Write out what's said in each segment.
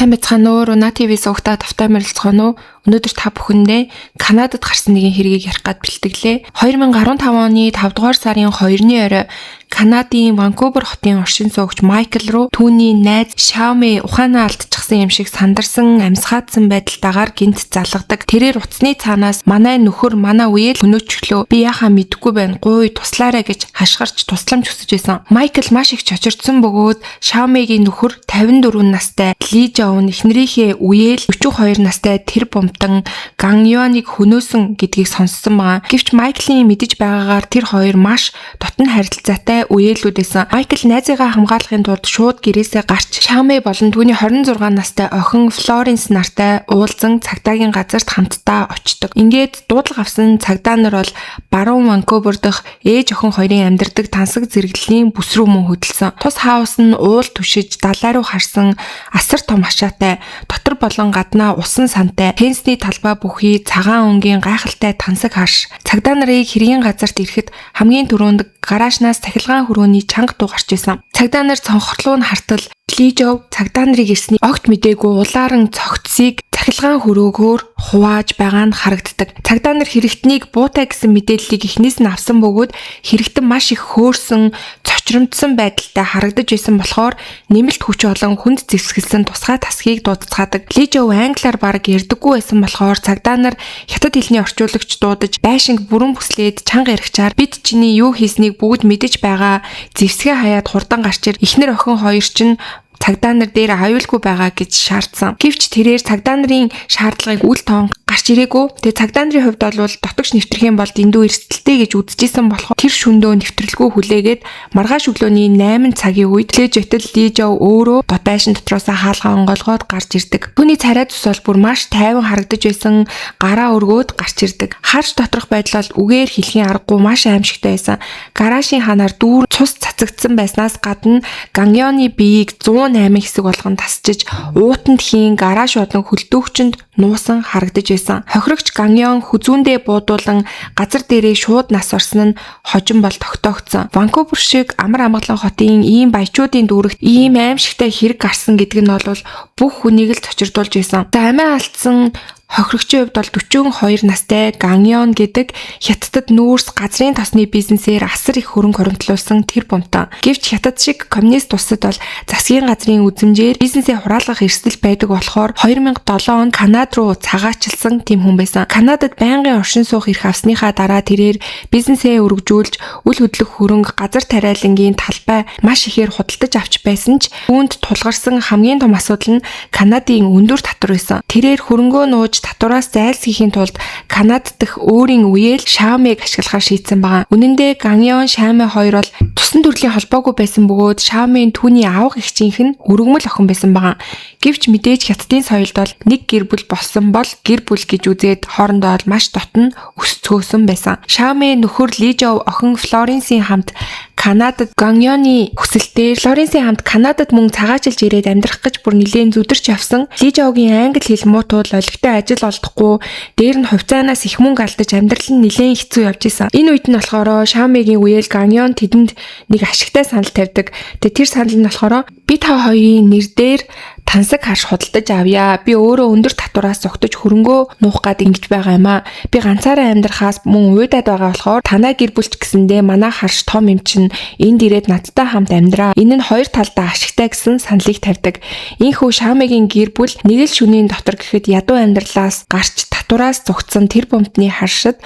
Сайн байцгаана уу? Руна ТV суугтаа тавтай морилцгаана уу? Өнөөдөр та бүхэндээ Канадад гарсан нэгэн хэргийг ярих гээд бэлтгэлээ. 2015 оны 5 дугаар сарын 2-ны орой Канадын Ванкувер хотын оршин суугч Майкл руу түүний найз Xiaomi ухаанаа алдчихсан юм шиг сандарсан амьсгаадсан байдалтайгаар гинт залгадаг. Тэрээр утасны цаанаас манай нөхөр манай үеэл өнөөчлөө би яхаа мэдэхгүй байна. Гуй туслаарай гэж хашгирч тусламж хүсэж байсан. Майкл маш их чочирдсан бөгөөд Xiaomi-гийн нөхөр 54 настай Ли Жоун эхнэрийнхээ үеэл 42 настай тэр бомтон Ган Юаныг хөнөөсөн гэдгийг сонссон байгаа. Гэвч Майклийн мэдэж байгаагаар тэр хоёр маш дотн харилцаатай үеэлүүд байсан. Майкл найзыгаа хамгаалахын тулд шууд гэрээсээ гарч Xiaomi болон түүний 26 настай охин Флоренс нартай уулзан цагдаагийн газарт хамтдаа очдог. Ингээд дуудлага авсан цагдаа нар бол баруун Ванкувер дахь ээж охин хоёрын амьдардаг тансаг зэрэглэлийн бүс рүү мөн хөдөлсөн. Тус хаус нь уул түшиж далай руу харсан асар том хашаатай, дотор болон гаднаа усан сантай, фенсний талбай бүхий цагаан өнгийн гайхалтай тансаг харш. Цагдаа нарыг хэргийн газарт ирэхэд хамгийн түрүүнд гаражнаас цахилгаан хөрөөний чанга дуу гарч исэн. Цагдаа нар цонхорлуу нь хартал Ли Жов цагдаа нарыг ирсний огт мдээгүй улааран цогцсыг цахилгаан хөрөөгөөр хувааж байгаа нь харагддаг. Цагдаа нар хэрэгтнийг буутай гэсэн мэдээллийг эхнээс нь авсан бөгөөд хэрэгтэн маш их хөөрсөн, цочромдсон байдалтай харагдаж байсан болохоор нэмэлт хүч болон хүнд зэвсгэлсэн тусгай тасгийг дуудацгаадаг. Ли Жов англиар бараг ярьдаггүй байсан болохоор цагдаа нар хятад хэлний орчуулагч дуудаж байшинг бүрэн бүслээд чанга ярихчаар бид чиний юу хийснийг бүгд мэдэж байгаа. Зэвсгээ хаяад хурдан гарч ир. Эхнэр охин хоёр чинь цагдаа нар дээр аюулгүй байгаа гэж шаардсан. Гэвч тэрээр цагдаа нарын шаардлагыг үл тоон гарч ирээгүй. Тэгээ цагдаа нарын хувьд бол дотогш нэвтрэх юм бол дэндүү эрсдэлтэй гэж үзэжсэн болохоор тэр шөндөө нэвтрэлгүй хүлээгээд маргааш өглөөний 8 цагийн үед Лежетл Ли Жов өөрөө дот байшин дотроос хаалгаа онгойлгоод гарч ирдэг. Түүний царай цус бол бүр маш тайван харагдаж байсан, гараа өргөөд гарч ирдэг. Харж доторх байдал бол үгээр хэлхийн аргагүй маш аимшигтай байсан. Гаражийн ханаар дүүр цус цацагдсан байснаас гадна Ганьоны биеийг 108 хэсэг болгон тасчиж уутанд хийн гараж болон хөлдөөгчөнд нуусан харагдаж байсан. Хохирогч Ганьон хүзүүндээ буудуулан газар дээрээ шууд нас орсон нь хожим бол тогтоогдсон. Ванкувер шиг амар амгалан хотын ийм баячуудын дүүрэгт ийм аимшигтай хэрэг гарсан гэдэг нь бол бүх хүнийг л цочирдуулж байсан. Амиа алдсан хохирогчийн хувьд бол 42 настай Ганьон гэдэг хятадд нүүрс газрын тосны бизнесээр асар их хөрөнгө оромтлуулсан тэр бомтон. Гэвч хятад шиг коммунист улсад бол засгийн газрын үзмжээр бизнесээ хураалгах эрсдэл байдаг болохоор 2007 онд Канад руу цагаачилсан тийм хүн байсан. Канадад байнгын оршин суух эрх авсныхаа дараа тэрээр бизнесээ өргөжүүлж үл хөдлөх хөрөнгө газар тариалангийн талбай маш ихээр худалдаж авч байсан ч үүнд тулгарсан хамгийн том асуудал нь Канадын өндөр татвар байсан. Тэрээр хөрөнгөө нууж татвараас зайлсхийхийн тулд Канад дахь өөрийн үеэл Xiaomi-г ашиглахаар шийдсэн байгаа. Үнэн дээр Ганьон Xiaomi хоёр бол тусан төрлийн холбоогүй байсан бөгөөд Xiaomi-н түүний аав эгчийнх нь өргөмөл охин байсан байгаа. Гэвч мэдээж хятадын соёлд бол нэг гэр бүл болсон бол гэр бүл гэж үзээд хоорондоо бол маш дотн өсцгөөсөн байсан. Xiaomi нөхөр Ли Жов охин Флоренсийн хамт Канадад Ганьоны хүсэлтээр Флоренсийн хамт Канадад мөн цагаачилж ирээд амьдрах гэж бүр нэлээд зүдэрч явсан. Ли Жовгийн англи хэл муутуул олигтой ажил олдохгүй, дээр нь хувьцаанаас их мөнгө алдаж амьдрал нь нэлээд хэцүү явж исэн. Энэ үед нь болохоор Xiaomi-гийн үеэл Ганьон тэдэнд нэг ашигтай санал тавьдаг. Тэгээ тэр санал нь болохоор би та хоёрын нэр дээр тансаг харш худалдаж авъя. Би өөрөө өндөр татвараас зогтож хөрөнгөө нуух гад ингэж байгаа юм аа. Би ганцаараа амьдрахаас мөн уйдаад байгаа болохоор танай гэр бүлч гэсэндээ манай харш том юм чинь энд ирээд надтай хамт амьдраа. Энэ нь хоёр талдаа ашигтай гэсэн саналыг тавьдаг. Ийхүү Xiaomi-гийн гэр бүл нэг л шөнийн дотор гэхэд ядуу амьдралаас гарч татвараас зогтсон тэр бомтны харшид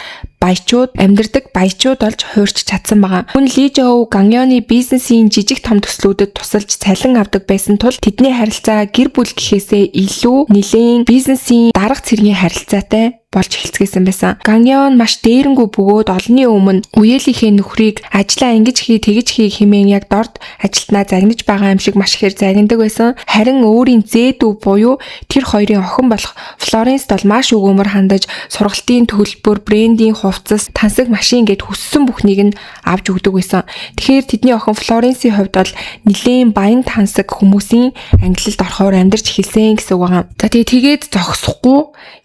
баячууд амьдардаг баячууд олж хуурч чадсан байгаа. Хүн Ли Жов Ганьоны бизнесийн жижиг том төслүүдэд тусалж цалин авдаг байсан тул тэдний харилцаа гэр бүл гэхээсээ илүү нэлээд бизнесийн дарга цэргийн харилцаатай болж эхэлцгээсэн байсан. Ганьон маш дээрэнгүү бөгөөд олонний өмнө үеэлийнхээ нөхрийг ажиллаа ингэж хий тэгэж хий хэмээн яг дорд ажилтнаа загнаж байгаа юм шиг маш ихээр загнадаг байсан. Харин өөрийн зээдүү буюу тэр хоёрын охин болох Флоренс бол маш өгөөмөр хандаж сургалтын төлбөр, брендийн хувцас, тансаг машин гэд хүссэн бүхнийг нь авч өгдөг байсан. Тэгэхээр тэдний охин Флоренсийн хувьд бол нэлээд баян тансаг хүмүүсийн ангилалд орохоор амьдарч эхэлсэн гэсэн үг байгаа. За тэгээд зогсохгүй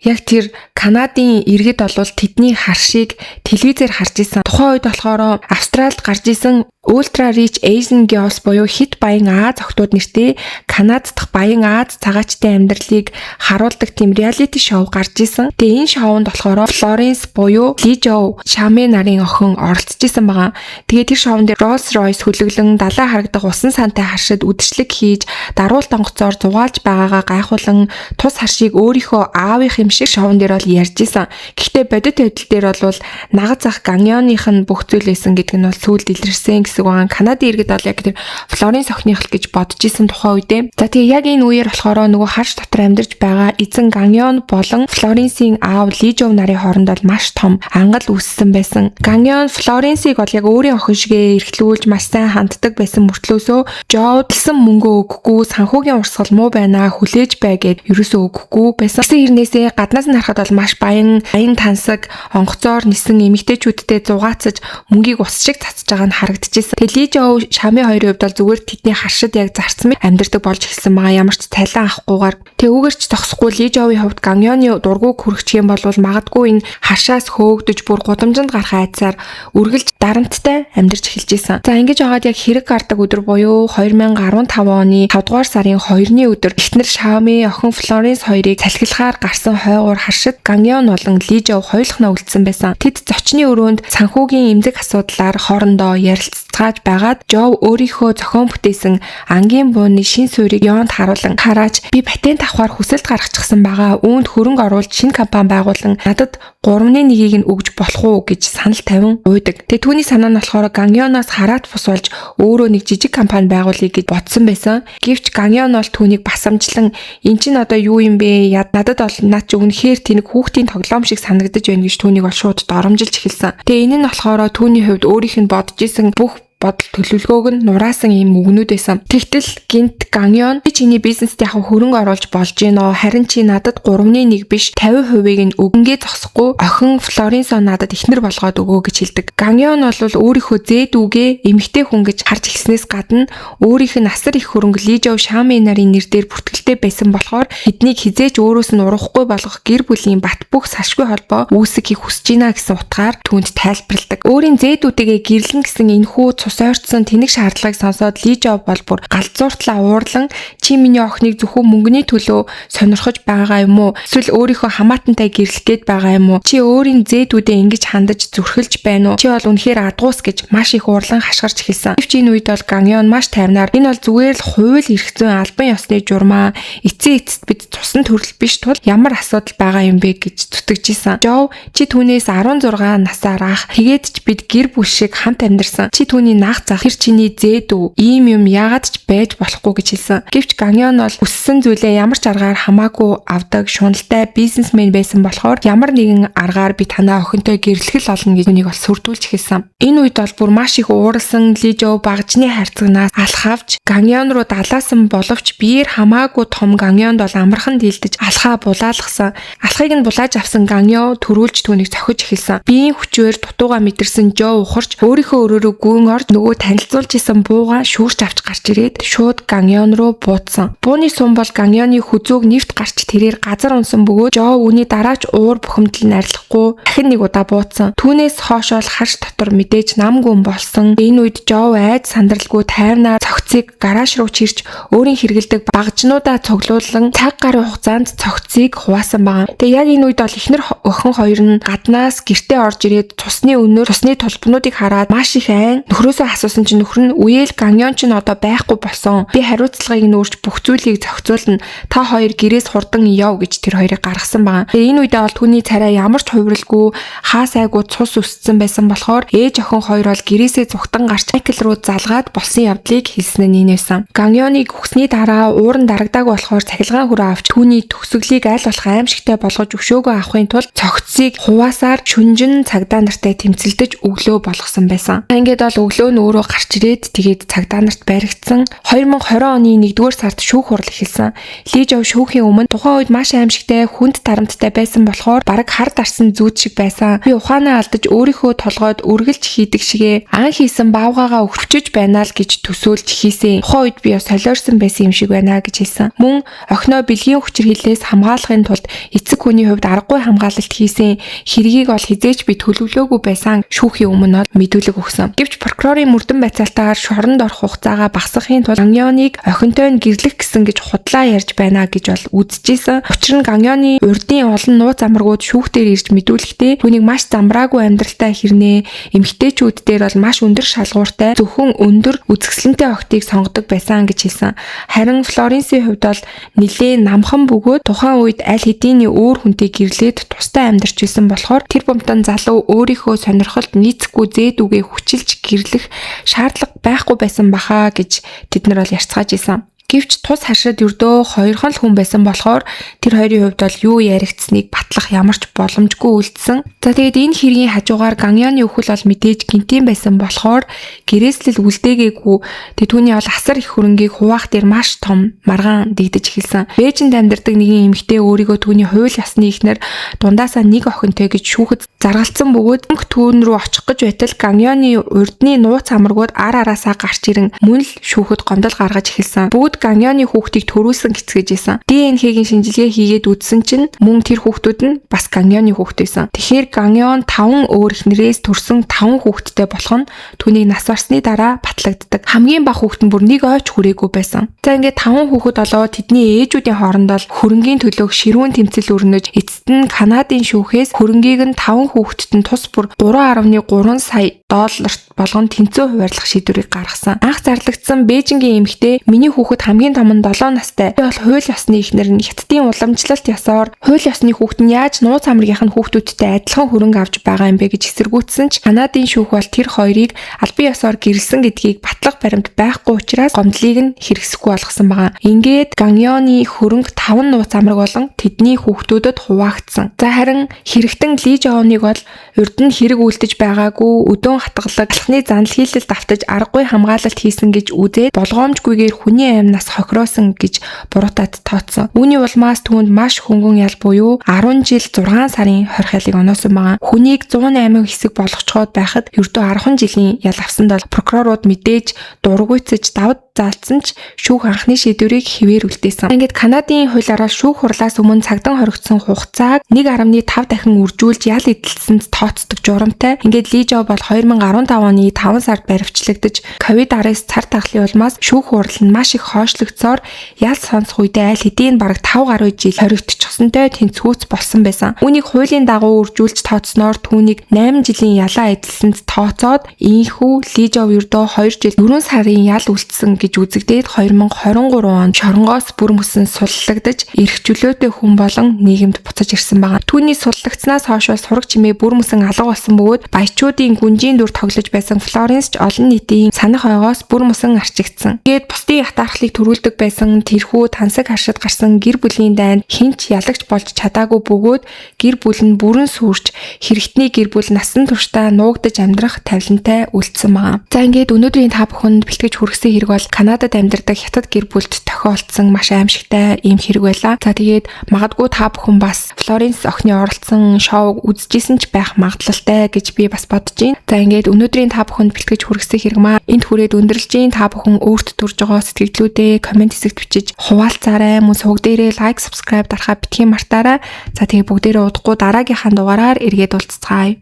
яг тэр Канада Канадын иргэд бол тэдний харшийг телевизээр харж исэн. Тухайн үед болохоор Австралид гарч исэн Ultra Rich Asian Girls буюу хит баян Аз охтууд нэртэй Канад дахь баян Аз цагаачтай амьдралыг харуулдаг тийм реалити шоу гарч исэн. Тэгээ энэ шоунд болохоор Florence буюу Лижо Шаме нарын охин оролцож исэн байгаа. Тэгээ тэр шоунд Rolls Royce хөлөглөн далай харагдах усан сантай харшид үдшилэг хийж даруулт онгоцоор зугаалж байгаагаа гайхуулан тус харшийг өөрийнхөө аавынх юм шиг шоунд дээр бол ярьж исэн. Гэхдээ бодит байдал дээр бол нагад зах Ганьоных нь бүх зүйл байсан гэдэг нь бол сүүлд илэрсэн гэсэн байгаа. Канадын иргэд бол яг тэр Флоренс охиных л гэж бодож исэн тухайн үедээ. За тэгээ яг энэ үеэр болохоор нөгөө харш дотор амьдарч байгаа эзэн Ганьон болон Флоренсийн аав Лижов нарын хооронд бол маш том ангал үүссэн байсан. Ганьон Флоренсийг бол яг өөрийн охин шигээ эрхлүүлж маш сайн ханддаг байсан мөртлөөсөө Жоод илсэн мөнгөө өгөхгүй, санхүүгийн урсгал муу байна, хүлээж бай гэд ерөөсөө өгөхгүй байсан. Гэсэн хэрнээсээ гаднаас нь харахад бол маш баян тансаг онгоцоор нисэн эмэгтэйчүүдтэй зугаацаж мөнгийг ус шиг цацж байгаа нь харагдчихсэн. Тэгээ Лижов Шами хоёрын хувьд бол зүгээр тэдний харшид яг зарцсан амьдардаг болж эхэлсэн байгаа. Ямар ч цалин авахгүйгээр тэгүүгээр ч зогсохгүй Лижовын хувьд Ганьоны дургуй хүрэгчих юм бол магадгүй энэ харшаас хөөгдөж бүр гудамжинд гарах айцаар үргэлж дарамттай амьдарч эхэлж исэн. За ингэж агаад яг хэрэг гардаг өдөр буюу 2015 оны 5 дугаар сарын 2-ны өдөр эхнэр Шами охин Флоренс хоёрыг салхилахаар гарсан хойгуур харшид Ганьон болон Лижов хоёулахнаа үлдсэн байсан. Тэд зочны өрөөнд санхүүгийн эмзэг асуудлаар хоорондоо ярилцгааж байгаад Жов өөрийнхөө зохион бүтээсэн ангийн бууны шин суурийг Йонд харуулж би патент авахар хүсэлт гаргачихсан байгаа. Үүнд хөрөнгө оруулж шинэ компани байгуулан надад 3/1-ийг нь өгж болох уу гэж санал тавин уйдаг. Тэгээ түүний санаа нь болохоор Ганьоноос хараат бус болж өөрөө нэг жижиг компани байгуулъя гэж бодсон байсан. Гэвч Ганьон бол түүнийг басамжлан эн чинь одоо юу юм бэ? Надад бол наад чи үнэхээр тэнэг хүүхдийн тоглоом шиг санагдаж байна гэж түүнийг бол шууд доромжилж эхэлсэн. Тэгээ энэ нь болохоор түүний хувьд өөрийнх нь бодож исэн бүх бодол төлөвлөгөөг нь нураасан юм үгнүүд байсан. Тэгтэл гинт Ганьон би чиний бизнест яг хөрөнгө оруулж болж гинөө. Харин чи надад 3/1 биш 50%-ийг нь өгнгээ зогсохгүй охин Флоренсо надад ихнэр болгоод өгөө гэж хэлдэг. Ганьон бол өөрийнхөө зээд үгээ эмэгтэй хүн гэж харж эхлснээс гадна өөрийнх нь асар их хөрөнгө Лижов Шами нарын нэрээр бүртгэлтэй байсан болохоор эднийг хизээч өөрөөс нь урахгүй болгох гэр бүлийн бат бөх сашгүй холбоо үүсгэхийг хүсэж байна гэсэн утгаар түүнд тайлбарладаг. Өөрийн зээдүүдээ гэрлэн гэсэн энэхүү цус ойртсон тэнэг шаардлагыг сонсоод Лижов бол бүр галзууртлаа уурлан чи миний охиныг зөвхөн мөнгөний төлөө сонирхож байгаа юм уу? Эсвэл өөрийнхөө хамаатантай гэрлэх гээд байгаа юм уу? Чи өөрийн зээдүүдээ ингэж хандаж зүрхэлж байна уу? Чи бол үнэхээр адгуус гэж маш их уурлан хашгирч эхэлсэн. Гэвч энэ үед бол Ганьон маш тайвнаар энэ бол зүгээр л хууль эрх зүйн албан ёсны журмаа. Эцэст бид цусны төрөл биш тул ямар асуудал байгаа юм бэ гэж зүтгэжсэн. Жов чи түүнээс 16 насаар ах. Тэгээд ч бид гэр бүл шиг хамт амьдарсан. Чи түүний нах зах хэр чиний зээд үү? Ийм юм яагаад ч байж болохгүй гэж хэлсэн. Гэвч Ганьон бол өссөн зүйлээ ямар ч аргаар хамаагүй авдаг шуналтай бизнесмен байсан болохоор ямар нэгэн аргаар би танаа охинтой гэрлэхэл олно гэж үнийг бол сүрдүүлж эхэлсэн. Энэ үед бол бүр маш их ууралсан Лижов багжны хайрцагнаас алх авч Ганьон руу далаасан боловч биеэр хамаагүй том Ганьонд бол амархан дийлдэж алхаа булаалгасан. Алхыг нь булааж авсан Ганьон төрүүлж түүнийг цохиж эхэлсэн. Биеийн хүчээр дутууга мэдэрсэн Жов ухарч өөрийнхөө өрөөрөө гүн орж нөгөө танилцуулж исэн бууга шүүрч авч гарч ирээд шууд Ганьон руу буутсан. Бууны сум бол Ганьоны хүзүүг нэвт гарч тэрээр газар унсан бөгөөд Жов үүний дараач уур бухимдал нь арилахгүй дахин нэг удаа буутсан. Түүнээс хойш бол харш дотор мэдээж нам гүн болсон. Энэ үед Жов айд сандралгүй тайвнаар цогцыг гараж руу чирч өөрийн хэрэгэлдэг багжнуудаа цуглуулсан цаг гарын хугацаанд цогцыг хуваасан байгаа. Тэгээ яг энэ үед бол эхнэр охин хоёр нь гаднаас гэртээ орж ирээд цусны өнөр цусны толбонуудыг хараад маш их айн нөхрөөсөө асуусан чинь нөхөр нь үеэл Ганьон ч одоо байхгүй болсон. Би хариуцлагыг нүүрч бүх зүйлийг зохицуулна. Та хоёр гэрээс хурдан яв гэж тэр хоёрыг гаргасан байгаа. Тэгээ энэ үедээ бол түүний царай ямар ч хувиралгүй хаа сайгүй цус өссөн байсан болохоор ээж охин хоёр бол гэрээсээ зүгтэн гарч сайкл руу залгаад болсон явдлыг хэлсэн нь нээсэн. Ганьоныг өгсний дараа ууран дарагдааг болохоор цахилгаан хүрээ авч түүний төгсгөлийг аль болох аимшигтай болгож өшөөгөө авахын тулд цогцыг хуваасаар шүнжин цагдаа нартай тэмцэлдэж өглөө болгосон байсан. Ингээд бол өглөө нь өөрөө гарч ирээд тэгээд цагдаа нарт баригдсан. 2020 оны 1-р сард шүүх хурал эхэлсэн. Лижов шүүхийн өмнө тухайн үед маш аимшигтай хүнд тарамттай байсан болохоор бараг хар дарсан зүүд шиг байсан. Би ухаанаа алдаж өөрийнхөө толгойд үргэлж хийдэг шигээ ан хийсэн баавгаагаа өвчөж байна л гэж төсөөлж хийсэн. Тухайн үед би солиорсон байсан юм шиг байна гэж хэлсэн. Мөн охиноо бэлгийн хүчирхийллээс хамгаалахын тулд эцэг хүний хувьд аргагүй хамгаалалт хийсэн хэргийг бол хизээч би төлөвлөөгүй байсан шүүхийн өмнө мэдүүлэг өгсөн. Гэвч прокурорын мөрдөн байцаалтаар шоронд орох хугацаагаа багасгахын тулд Гангионыг охинтой нь гэрлэх гэсэн гэж худлаа ярьж байна гэж бол үзчихсэн. Учир нь Гангионы урдын олон нууц амаргууд шүүхтээр ирж мэдүүлэхдээ түүнийг маш замбраагүй амьдралтай хэрнээ эмэгтэйчүүд дээр бол маш өндөр шалгууртай зөвхөн өндөр үзэсгэлэнтэй охтыг сонгодог байсан гэж хэлсэн. Харин Флоренсийн хувьд бол нэлээд намхан бөгөөд тухайн үед аль хэдийн өөр хүнтэй гэрлээд тустай амьдарч исэн болохоор тэр бомтон залуу өөрийнхөө сонирхолд нийцэхгүй зээдүгээ хүчилж гэрлэх шаардлага байхгүй байсан бахаа гэж тэд нар бол ярьцгааж исэн. Гэвч тус хашид ердөө хоёрхан л хүн байсан болохоор тэр хоёрын хувьд бол юу яригдсныг батлах ямар ч боломжгүй үлдсэн. За тэгээд энэ хэргийн хажуугаар Гангионы өхөл бол мэдээж гинтийн байсан болохоор гэрээслэл үлдээгээгүй. Тэгээд түүний бол асар их хөрөнгийг хуваах дээр маш том маргаан дэгдэж эхэлсэн. Бээжинд амьдардаг нэгэн эмэгтэй өөрийгөө түүний хууль ёсны ихнэр дундаасаа нэг охинтой гэж шүүхэд заргалцсан бөгөөд түүн рүү очих гэж байтал Гангионы урдны нууц амаргууд ар араасаа гарч ирэн мөн л шүүхэд гомдол гаргаж эхэлсэн. Бүгд Гангионы хүүхдийг төрүүлсэн гэцгээж исэн. ДНХ-гийн шинжилгээ хийгээд үзсэн чинь мөн тэр хүүхдүүд нь бас Гангионы хүүхд байсан. Тэгэхээр Ганgion 5 өөр эхнэрээс төрсэн 5 хүүхэдтэй болох нь түүнийг нас барсны дараа батлагддаг. Хамгийн бага хүүхэд нь бүр нэг ойч хүрээгүй байсан. За ингээд 5 хүүхэд болоо тэдний ээжүүдийн хооронд л хөрөнгийн төлөөх ширүүн тэмцэл өрнөж эцэст нь Канадын шүүхээс хөрөнгийг нь 5 хүүхэдт нь тус бүр 3.3 сая долларт болгон тэнцүү хуваарлах шийдвэрийг гаргасан. Анх зарлагдсан Бээжингийн эмэгтэй миний хүүхэд хамгийн том нь 7 настай. Би бол хууль ёсны ихнэр нь хятадын уламжлалт ёсоор хууль ёсны хүүхэд нь яаж нууц амргийнх нь хүүхдүүдтэй адилхан хөрөнгө авч байгаа юм бэ гэж эсэргүүцсэн ч Канадын шүүх бол тэр хоёрыг албан ёсоор гэрэлсэн гэдгийг батлах баримт байхгүй учраас гомдлыг нь хэрэгсэхгүй болгосон байгаа. Ингээд Гангионы хөрөнгө 5 нууц амраг болон тэдний хүүхдүүдэд хуваагдсан. За харин хэрэгтэн Ли Жаоныг бол урд нь хэрэг үлдэж байгаагүй өдөөн хатгалаг алхны занал хийлэлд автаж аргагүй хамгаалалт хийсэн гэж үзээд болгоомжгүйгээр хүний амнаас хохироосон гэж буруутаад тооцсон. Үүний улмаас түүнд маш хөнгөн ял буюу 10 жил 6 сарын хорхиалыг оноосон байгаа. Хүнийг 108 хэсэг болгочхоод байхад ердөө 10 жилийн ял авсанд бол прокурорууд мэдээж дургуйцаж давд заалцсан ч шүүх анхны шийдвэрийг хэвээр үлдээсэн. Ингээд Канадын хууль арал шүүх хурлаас өмнө цагдан хоригдсон хугацааг 1.5 дахин үржүүлж ял эдэлсэнд тооцдог журамтай. Ингээд Ли Жао бол 2015 оны 5 сард баривчлагдаж ковид-19 цар тахлын улмаас шүүх хурал нь маш их хойшлогдсоор ял сонсох үедээ аль хэдийн бараг 5 гаруй жил хоригдчихсонтой тэнцвүүц болсон байсан. Үүнийг хуулийн дагуу үржүүлж тооцсноор түүнийг 8 жилийн ялаа эдэлсэнд тооцоод ийхүү Ли Жао ердөө 2 жил 4 сарын ял үлдсэн гэж үзэгдээд 2023 онд шоронгоос бүр мөсөн суллагдаж эрх чөлөөтэй хүн болон нийгэмд буцаж ирсэн байгаа. Түүний суллагдсанаас хойш сураг чимээ бүр мөсөн алга болсон бөгөөд баячуудын гүнжийн дүр тоглож байсан Флоренс ч олон нийтийн санах ойгоос бүр мөсөн арчигдсан. Тэгээд бусдын ятаархлыг төрүүлдэг байсан тэрхүү тансаг харшид гарсан гэр бүлийн дайнд хинч ялагч болж чадаагүй бөгөөд гэр бүл нь бүрэн сүрч хэрэгтний гэр бүл насан туршдаа нуугдаж амьдрах тавилантай үлдсэн байгаа. За ингээд өнөөдрийн та бүхэнд бэлтгэж хүргэсэн хэрэг бол Канадад амьдардаг хятад гэр бүлд тохиолдсон маш аимшигтай ийм хэрэг байлаа. За тэгээд магадгүй та бүхэн бас Флоренс охины оролцсон шоуг үзчихсэн ч байх магадлалтай гэж би бас бодож байна. За ингээд өнөөдрийн та бүхэнд бэлтгэж хүргэсэн хэрэг маа энд хүрээд өндөрлж гин. Та бүхэн өөрт төрж байгаа сэтгэлдлүүдээ комент хэсэгт бичиж хуваалцаарай. Мөн сувг дээрээ лайк, subscribe дарахаа битгий мартаарай. За тэгээд бүгдээрээ удахгүй дараагийнхаа дугаараар эргээд уулзцгаая.